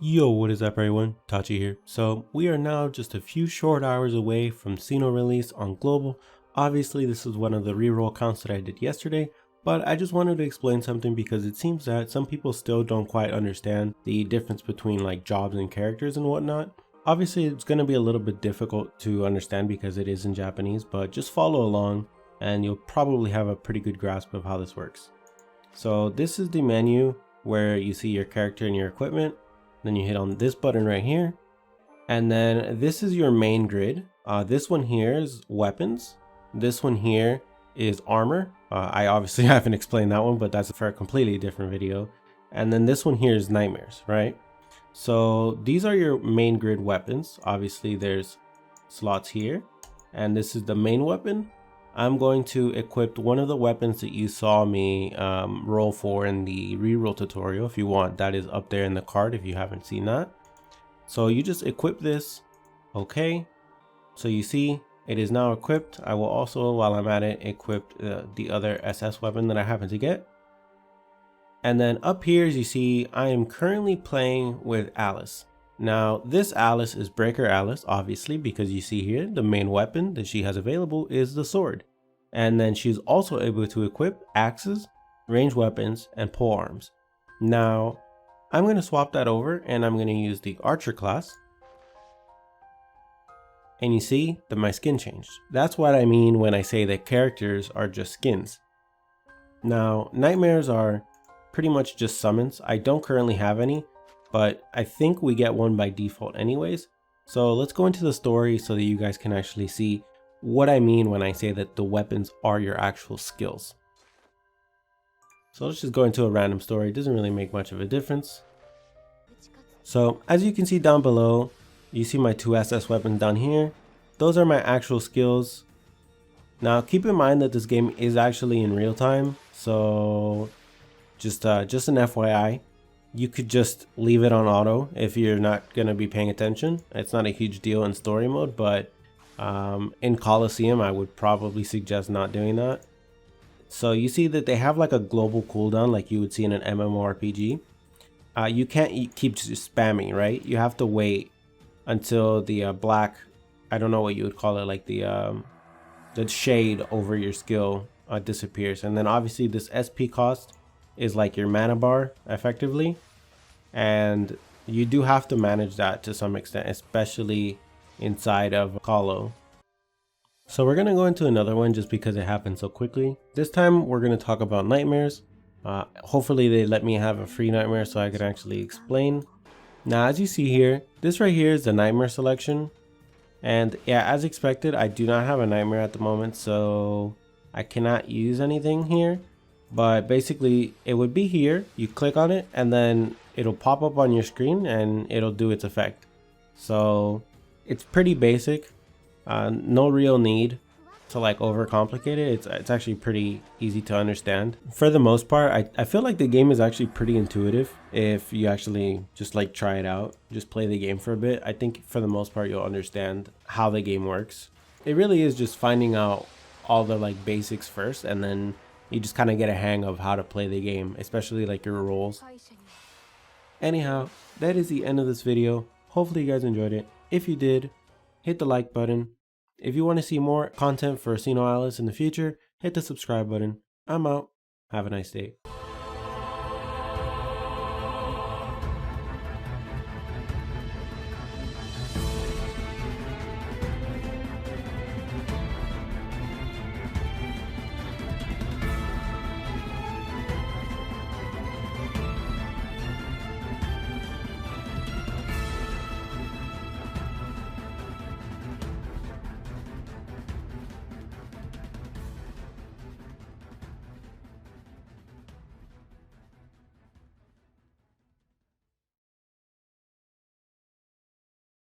Yo, what is up everyone? Tachi here. So we are now just a few short hours away from SiNoAlice on global. Obviously this is one of the reroll counts that I did yesterday, but I just wanted to explain something because it seems that some people still don't quite understand the difference between like jobs and characters and whatnot. Obviously it's going to be a little bit difficult to understand because it is in Japanese, but just follow along and you'll probably have a pretty good grasp of how this works. So this is the menu where you see your character and your equipment. Then you hit on this button right here, and then this is your main grid. This one here is weapons. This one here is armor. I obviously haven't explained that one, but that's for a completely different video. And then this one here is nightmares, right? So these are your main grid weapons. Obviously there's slots here, and this is the main weapon. I'm going to equip one of the weapons that you saw me roll for in the reroll tutorial. If you want, that is up there in the card if you haven't seen that. So you just equip this. Okay, so you see it is now equipped. I will also, while I'm at it, equip the other SS weapon that I happen to get. And then up here, as you see, I am currently playing with Alice. Now this Alice is Breaker Alice, obviously, because you see here the main weapon that she has available is the sword. And then she's also able to equip axes, ranged weapons, and pole arms. Now I'm going to swap that over and I'm going to use the archer class. And you see that my skin changed. That's what I mean when I say that characters are just skins. Now nightmares are pretty much just summons. I don't currently have any, but I think we get one by default anyways. So let's go into the story so that you guys can actually see what I mean when I say that the weapons are your actual skills. So let's just go into a random story. It doesn't really make much of a difference. So as you can see down below, you see my two SS weapons down here. Those are my actual skills. Now keep in mind that this game is actually in real time. So just an FYI. You could just leave it on auto if you're not going to be paying attention. It's not a huge deal in story mode, but in Coliseum, I would probably suggest not doing that. So you see that they have like a global cooldown like you would see in an MMORPG. You can't keep just spamming, right? You have to wait until the black, I don't know what you would call it, like the shade over your skill disappears. And then obviously this SP cost is like your mana bar effectively, and you do have to manage that to some extent, especially inside of Colo. So we're going to go into another one just because it happened so quickly. This time we're going to talk about nightmares. Hopefully they let me have a free nightmare so I can actually explain. Now as you see here, this right here is the nightmare selection, and yeah, as expected, I do not have a nightmare at the moment, so I cannot use anything here. But basically it would be here, you click on it and then it'll pop up on your screen and it'll do its effect. So it's pretty basic, no real need to like overcomplicate it. It's actually pretty easy to understand. For the most part, I feel like the game is actually pretty intuitive if you actually just like try it out, just play the game for a bit. I think for the most part you'll understand how the game works. It really is just finding out all the like basics first, and then you just kind of get a hang of how to play the game, especially like your roles. Anyhow, that is the end of this video. Hopefully you guys enjoyed it. If you did, hit the like button. If you want to see more content for SiNoAlice in the future, hit the subscribe button. I'm out. Have a nice day.